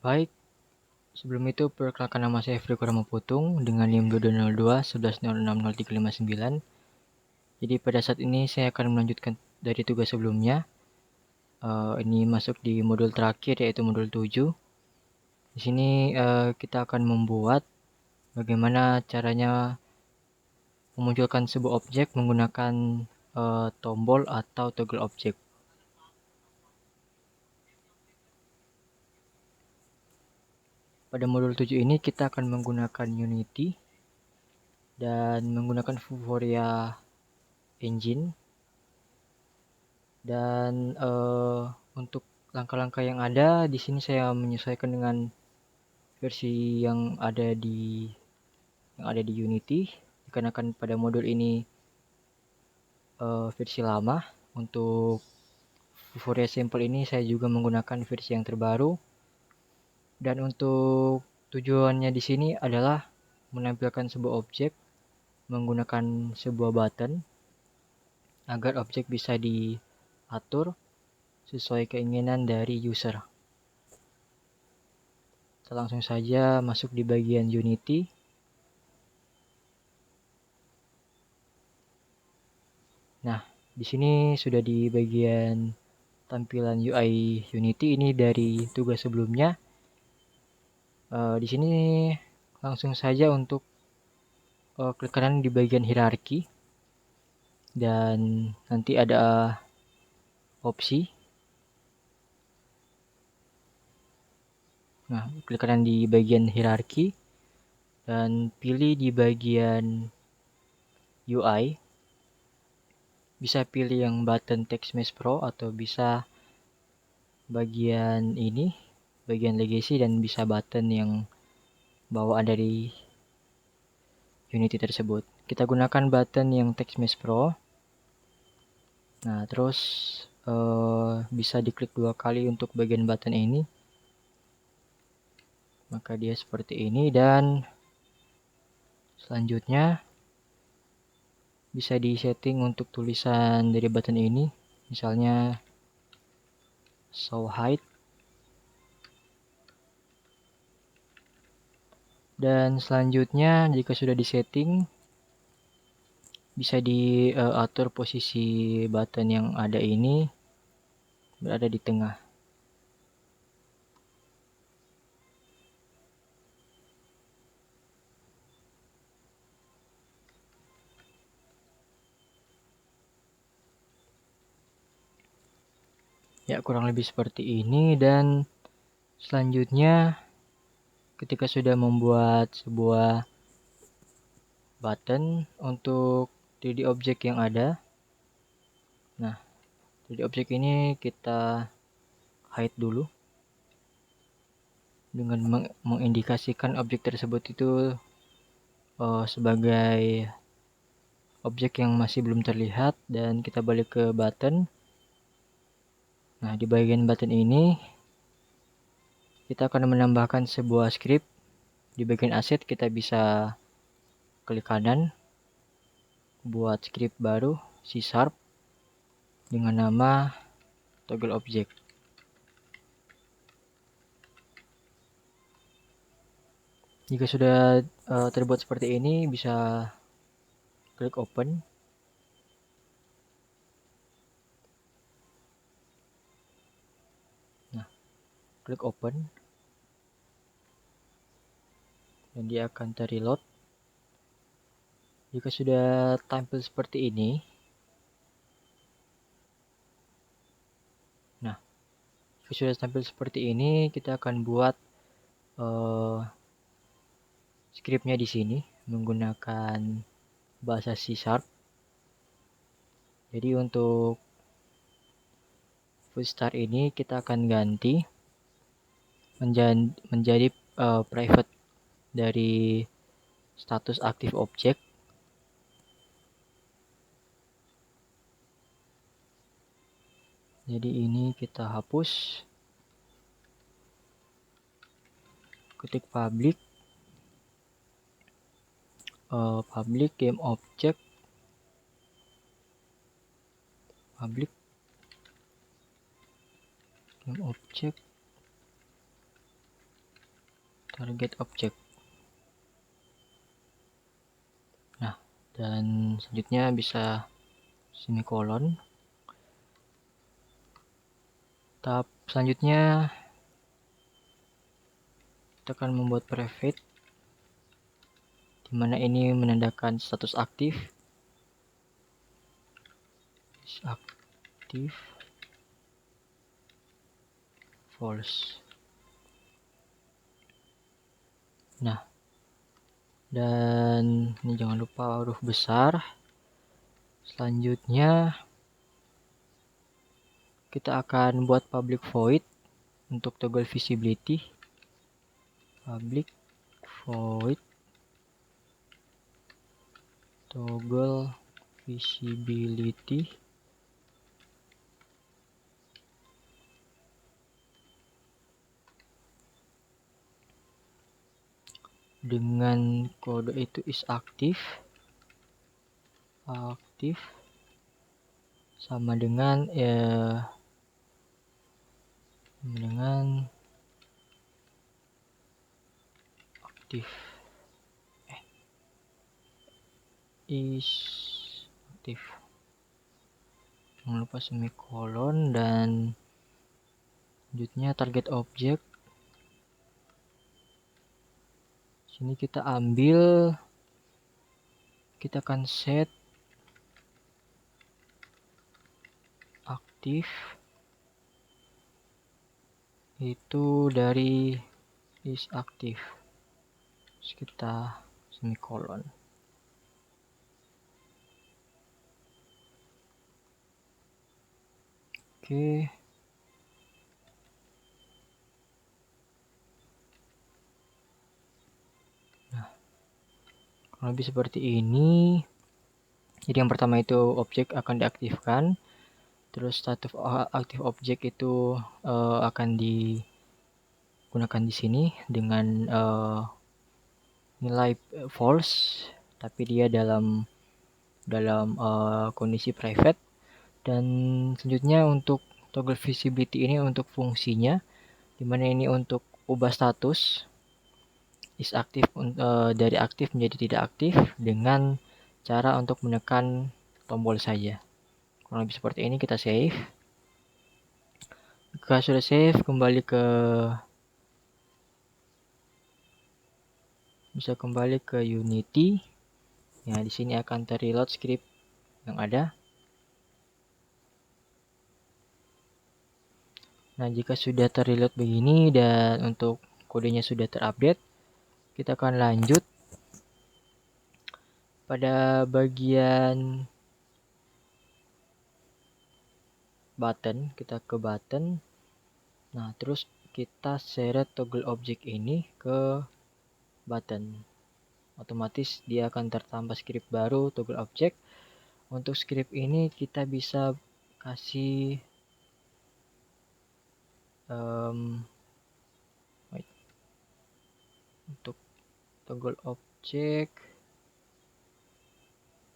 Baik, sebelum itu perkenalkan nama saya Fri Kurama Putung dengan NIM 2202 11060359. Jadi pada saat ini saya akan melanjutkan dari tugas sebelumnya. Ini masuk di modul terakhir yaitu modul 7. Di sini kita akan membuat bagaimana caranya memunculkan sebuah objek menggunakan tombol atau toggle objek. Pada modul 7 ini kita akan menggunakan Unity dan menggunakan Vuforia Engine. Dan untuk langkah-langkah yang ada di sini saya menyesuaikan dengan versi yang ada di Unity, dikarenakan pada modul ini versi lama. Untuk Vuforia Simple ini saya juga menggunakan versi yang terbaru. Dan untuk tujuannya di sini adalah menampilkan sebuah objek menggunakan sebuah button agar objek bisa diatur sesuai keinginan dari user. Kita langsung saja masuk di bagian Unity. Nah, di sini sudah di bagian tampilan UI Unity ini dari tugas sebelumnya. Di sini langsung saja untuk klik kanan di bagian hierarki dan nanti ada opsi. Nah, klik kanan di bagian hierarki dan pilih di bagian UI. Bisa pilih yang button Text Mesh Pro atau bisa bagian ini, bagian legacy, dan bisa button yang bawaan dari Unity tersebut. Kita gunakan button yang Text Mesh Pro. Nah, terus bisa diklik 2 kali untuk bagian button ini. Maka dia seperti ini, dan selanjutnya bisa disetting untuk tulisan dari button ini. Misalnya show height. Dan selanjutnya jika sudah disetting, bisa diatur posisi button yang ada ini berada di tengah. Ya, kurang lebih seperti ini. Dan selanjutnya ketika sudah membuat sebuah button untuk 3D object yang ada, nah 3D object ini kita hide dulu dengan mengindikasikan objek tersebut itu sebagai objek yang masih belum terlihat, dan kita balik ke button. Nah, di bagian button ini kita akan menambahkan sebuah script. Di bagian asset kita bisa klik kanan buat script baru C# dengan nama toggle object. Jika sudah terbuat seperti ini, bisa klik open. Nah, klik open dan dia akan terreload. Jika sudah tampil seperti ini, nah jika sudah tampil seperti ini, kita akan buat scriptnya di sini menggunakan bahasa C#. Jadi untuk full start ini kita akan ganti menjadi private dari status aktif objek. Jadi ini kita hapus, ketik public game object, public game object target object. Nah, dan selanjutnya bisa semikolon. Tahap selanjutnya kita akan membuat private, di mana ini menandakan status aktif. Aktif false. Nah, dan ini jangan lupa huruf besar. Selanjutnya kita akan buat public void untuk toggle visibility. Public void toggle visibility dengan kode itu is aktif sama dengan aktif is aktif. Jangan lupa semikolon, dan selanjutnya target object. Sini kita akan set aktif itu dari is aktif. Terus kita semikolon. Oke. Nah, kurang lebih seperti ini. Jadi yang pertama itu objek akan diaktifkan, terus status aktif objek itu akan digunakan di sini dengan nilai false, tapi dia dalam kondisi private. Dan selanjutnya untuk toggle visibility ini untuk fungsinya, dimana ini untuk ubah status is aktif dari aktif menjadi tidak aktif dengan cara untuk menekan tombol saja. Kurang lebih seperti ini. Kita save. Jika sudah save, bisa kembali ke Unity. Ya, di sini akan terreload script yang ada. Nah, jika sudah terreload begini dan untuk kodenya sudah terupdate, kita akan lanjut pada bagian button. Kita ke button. Nah, terus kita seret toggle object ini ke button. Otomatis dia akan tertambah script baru toggle object. Untuk script ini kita bisa kasih untuk toggle object.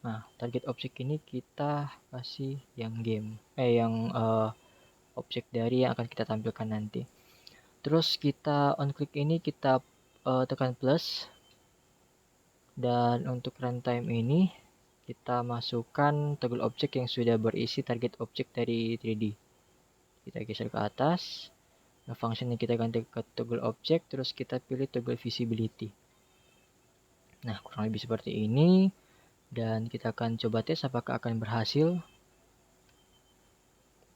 Nah, target object ini kita kasih yang objek dari yang akan kita tampilkan nanti. Terus kita on click ini kita tekan plus, dan untuk runtime ini kita masukkan toggle object yang sudah berisi target object dari 3D. Kita geser ke atas. Nah, functionnya kita ganti ke toggle object, terus kita pilih toggle visibility. Nah, kurang lebih seperti ini, dan kita akan coba tes apakah akan berhasil.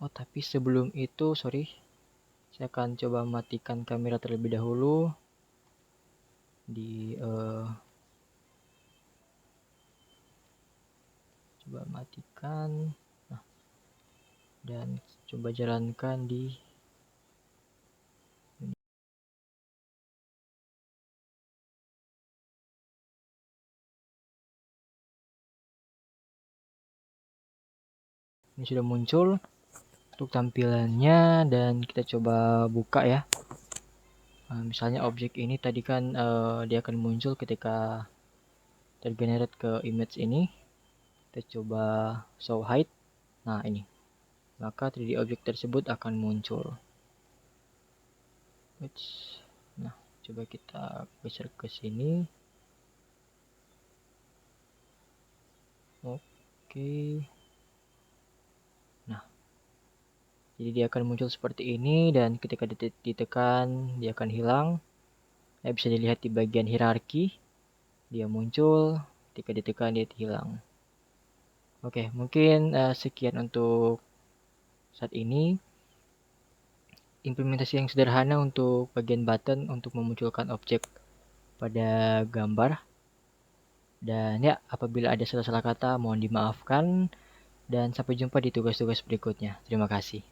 Oh, tapi sebelum itu, sorry, saya akan coba matikan kamera terlebih dahulu coba matikan. Nah, dan coba jalankan di ini sudah muncul untuk tampilannya, dan kita coba buka ya. Misalnya objek ini tadi kan dia akan muncul ketika tergenerate ke image ini. Kita coba show height. Nah, ini. Maka 3D objek tersebut akan muncul. Nah, Coba kita geser ke sini. Oke. Nah, jadi dia akan muncul seperti ini dan ketika ditekan dia akan hilang. Bisa dilihat di bagian hierarki. Dia muncul, ketika ditekan dia hilang. Oke, mungkin sekian untuk saat ini. Implementasi yang sederhana untuk bagian button untuk memunculkan objek pada gambar. Dan ya, apabila ada salah-salah kata mohon dimaafkan dan sampai jumpa di tugas-tugas berikutnya. Terima kasih.